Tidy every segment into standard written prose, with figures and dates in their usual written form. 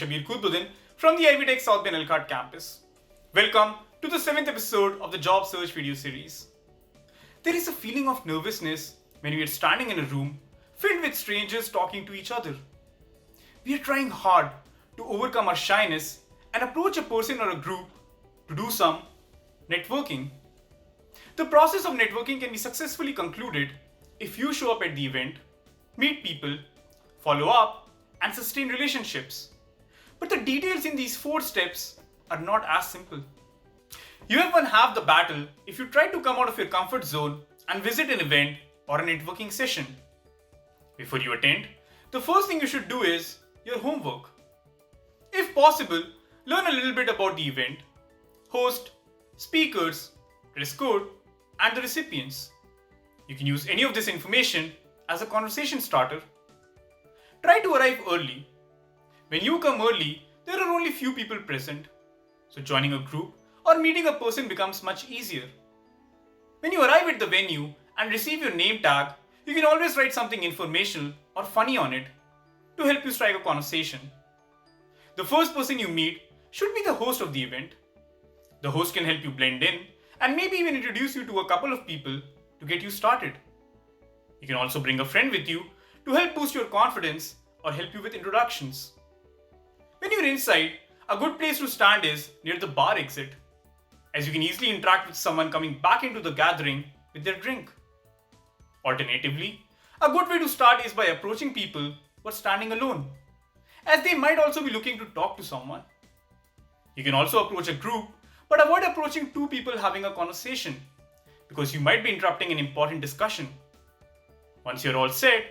Shabir Kudbuddin from the Ivy Tech South Ben Elkhart campus. Welcome to the 7th episode of the Job Search video series. There is a feeling of nervousness when we are standing in a room filled with strangers talking to each other. We are trying hard to overcome our shyness and approach a person or a group to do some networking. The process of networking can be successfully concluded if you show up at the event, meet people, follow up, and sustain relationships. But the details in these 4 steps are not as simple. You have won half the battle if you try to come out of your comfort zone and visit an event or a networking session. Before you attend, the first thing you should do is your homework. If possible, learn a little bit about the event, host, speakers, dress code, and the recipients. You can use any of this information as a conversation starter. Try to arrive early. When you come early, there are only few people present, so joining a group or meeting a person becomes much easier. When you arrive at the venue and receive your name tag, you can always write something informational or funny on it to help you strike a conversation. The first person you meet should be the host of the event. The host can help you blend in and maybe even introduce you to a couple of people to get you started. You can also bring a friend with you to help boost your confidence or help you with introductions. When you're inside, a good place to stand is near the bar exit, as you can easily interact with someone coming back into the gathering with their drink. Alternatively, a good way to start is by approaching people who are standing alone, as they might also be looking to talk to someone. You can also approach a group, but avoid approaching 2 people having a conversation, because you might be interrupting an important discussion. Once you're all set,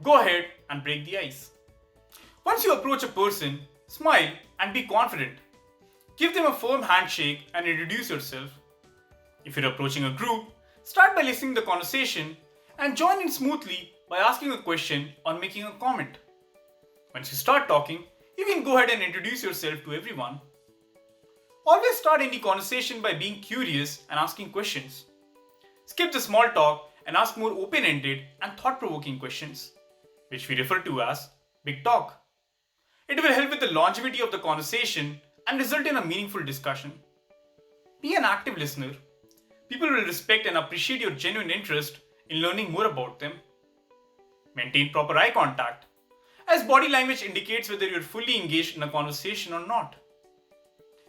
go ahead and break the ice. Once you approach a person, smile and be confident. Give them a firm handshake and introduce yourself. If you're approaching a group, start by listening to the conversation and join in smoothly by asking a question or making a comment. Once you start talking, you can go ahead and introduce yourself to everyone. Always start any conversation by being curious and asking questions. Skip the small talk and ask more open-ended and thought-provoking questions, which we refer to as big talk. It will help with the longevity of the conversation and result in a meaningful discussion. Be an active listener. People will respect and appreciate your genuine interest in learning more about them. Maintain proper eye contact, as body language indicates whether you're fully engaged in a conversation or not.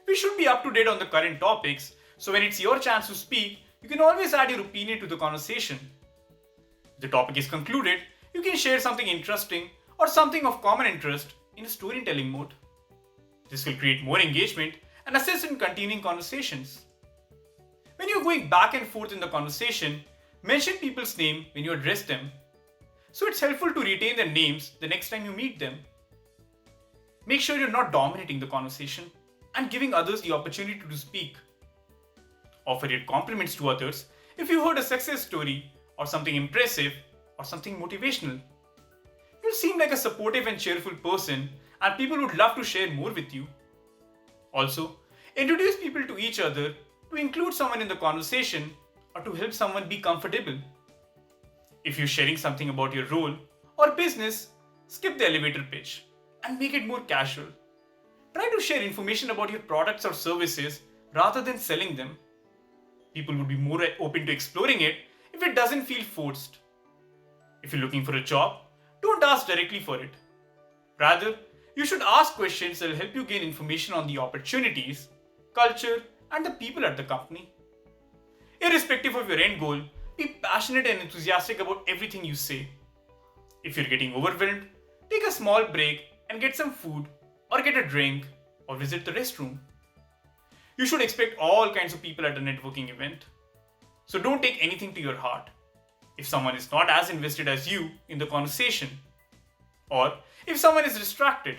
We should be up to date on the current topics, so when it's your chance to speak, you can always add your opinion to the conversation. If the topic is concluded, you can share something interesting or something of common interest in a storytelling mode. This will create more engagement and assist in continuing conversations. When you're going back and forth in the conversation, mention people's name when you address them, so it's helpful to retain their names the next time you meet them. Make sure you're not dominating the conversation and giving others the opportunity to speak. Offer your compliments to others if you heard a success story or something impressive or something motivational. You'll seem like a supportive and cheerful person, and people would love to share more with you. Also, introduce people to each other to include someone in the conversation or to help someone be comfortable. If you're sharing something about your role or business, skip the elevator pitch and make it more casual. Try to share information about your products or services rather than selling them. People would be more open to exploring it if it doesn't feel forced. If you're looking for a job, don't ask directly for it. Rather, you should ask questions that will help you gain information on the opportunities, culture, and the people at the company. Irrespective of your end goal, be passionate and enthusiastic about everything you say. If you're getting overwhelmed, take a small break and get some food, or get a drink, or visit the restroom. You should expect all kinds of people at a networking event, so don't take anything to your heart if someone is not as invested as you in the conversation, or if someone is distracted,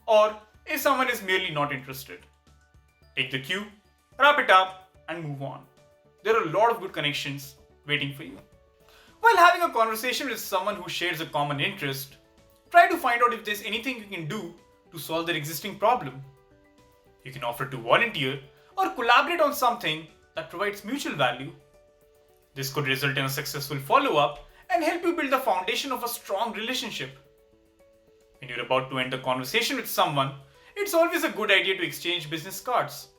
or if someone is merely not interested. Take the cue, wrap it up, and move on. There are a lot of good connections waiting for you. While having a conversation with someone who shares a common interest, try to find out if there's anything you can do to solve their existing problem. You can offer to volunteer or collaborate on something that provides mutual value. This could result in a successful follow-up and help you build the foundation of a strong relationship. When you're about to end a conversation with someone, it's always a good idea to exchange business cards.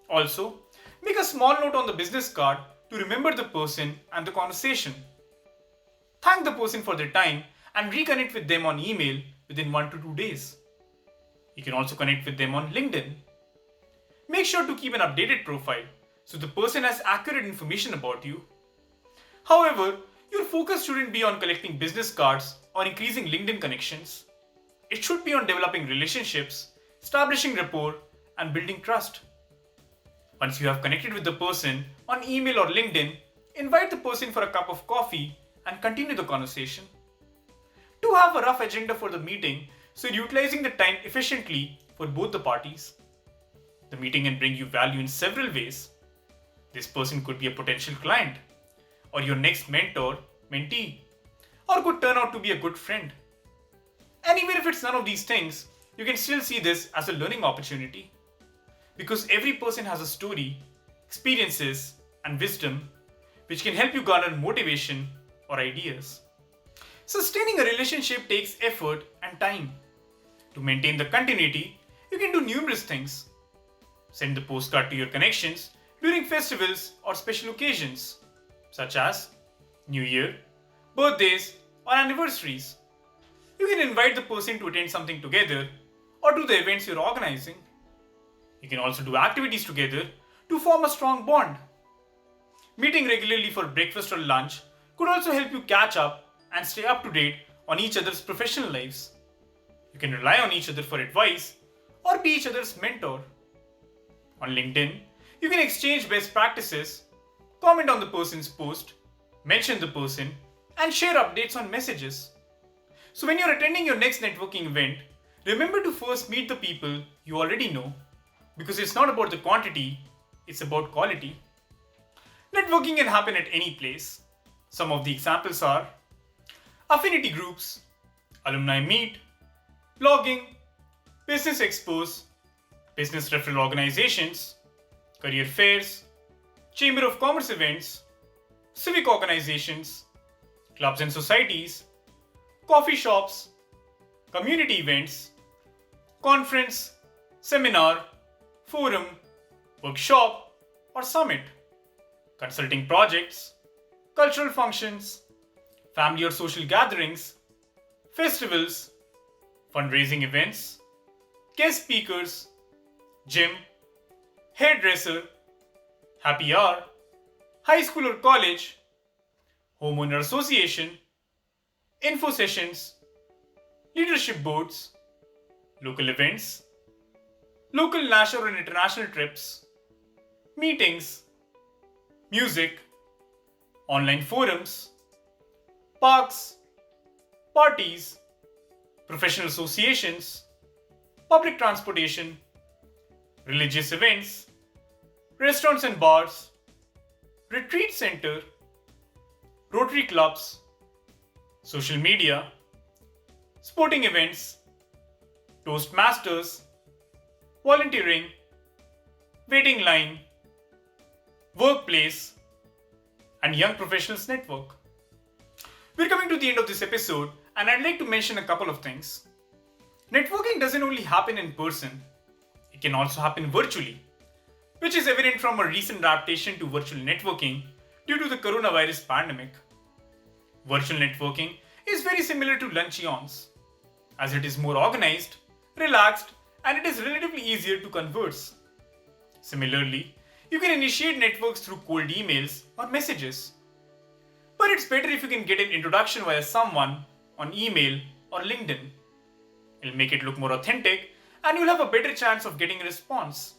Also, make a small note on the business card to remember the person and the conversation. Thank the person for their time and reconnect with them on email within 1 to 2 days. You can also connect with them on LinkedIn. Make sure to keep an updated profile so the person has accurate information about you. However, your focus shouldn't be on collecting business cards or increasing LinkedIn connections. It should be on developing relationships, establishing rapport, and building trust. Once you have connected with the person on email or LinkedIn, invite the person for a cup of coffee and continue the conversation. Do have a rough agenda for the meeting so you're utilizing the time efficiently for both the parties. The meeting can bring you value in several ways. This person could be a potential client, or your next mentor, mentee, or could turn out to be a good friend. And even if it's none of these things, you can still see this as a learning opportunity. Because every person has a story, experiences, and wisdom which can help you garner motivation or ideas. Sustaining a relationship takes effort and time. To maintain the continuity, you can do numerous things. Send the postcard to your connections during festivals or special occasions, such as New Year, birthdays, or anniversaries. You can invite the person to attend something together or to the events you're organizing. You can also do activities together to form a strong bond. Meeting regularly for breakfast or lunch could also help you catch up and stay up to date on each other's professional lives. You can rely on each other for advice or be each other's mentor. On LinkedIn, you can exchange best practices, comment on the person's post, mention the person, and share updates on messages. So when you're attending your next networking event, remember to first meet the people you already know, because it's not about the quantity, it's about quality. Networking can happen at any place. Some of the examples are affinity groups, alumni meet, blogging, business expos, business referral organizations, career fairs, chamber of commerce events, civic organizations, clubs and societies, coffee shops, community events, conference, seminar, forum, workshop, or summit, consulting projects, cultural functions, family or social gatherings, festivals, fundraising events, guest speakers, gym, hairdresser, happy hour, high school or college, homeowner association, info sessions, leadership boards, local events, local national and international trips, meetings, music, online forums, parks, parties, professional associations, public transportation, religious events, restaurants and bars, retreat center, Rotary clubs, social media, sporting events, Toastmasters, volunteering, waiting line, workplace, and young professionals network. We're coming to the end of this episode, and I'd like to mention a couple of things. Networking doesn't only happen in person, it can also happen virtually, which is evident from a recent adaptation to virtual networking due to the coronavirus pandemic. Virtual networking is very similar to luncheons, as it is more organized, relaxed, and it is relatively easier to converse. Similarly, you can initiate networks through cold emails or messages. But it's better if you can get an introduction via someone on email or LinkedIn. It'll make it look more authentic and you'll have a better chance of getting a response.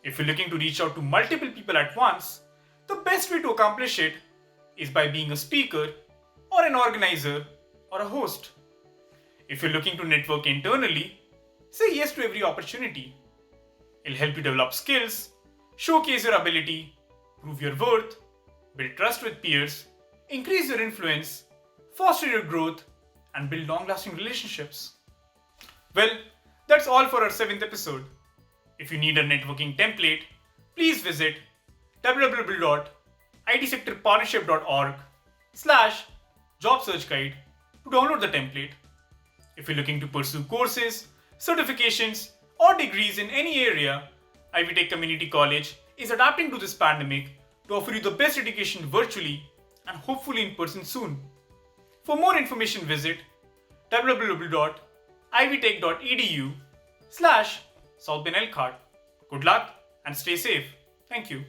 If you're looking to reach out to multiple people at once, the best way to accomplish it is by being a speaker or an organizer or a host. If you're looking to network internally, say yes to every opportunity. It'll help you develop skills, showcase your ability, prove your worth, build trust with peers, increase your influence, foster your growth, and build long-lasting relationships. Well, that's all for our 7th episode. If you need a networking template, please visit www.itsectorpartnership.org/job search guide to download the template. If you're looking to pursue courses, certifications, or degrees in any area, Ivy Tech Community College is adapting to this pandemic to offer you the best education virtually and hopefully in person soon. For more information, visit www.ivytech.edu/South Bin Elkhart. Good luck and stay safe. Thank you.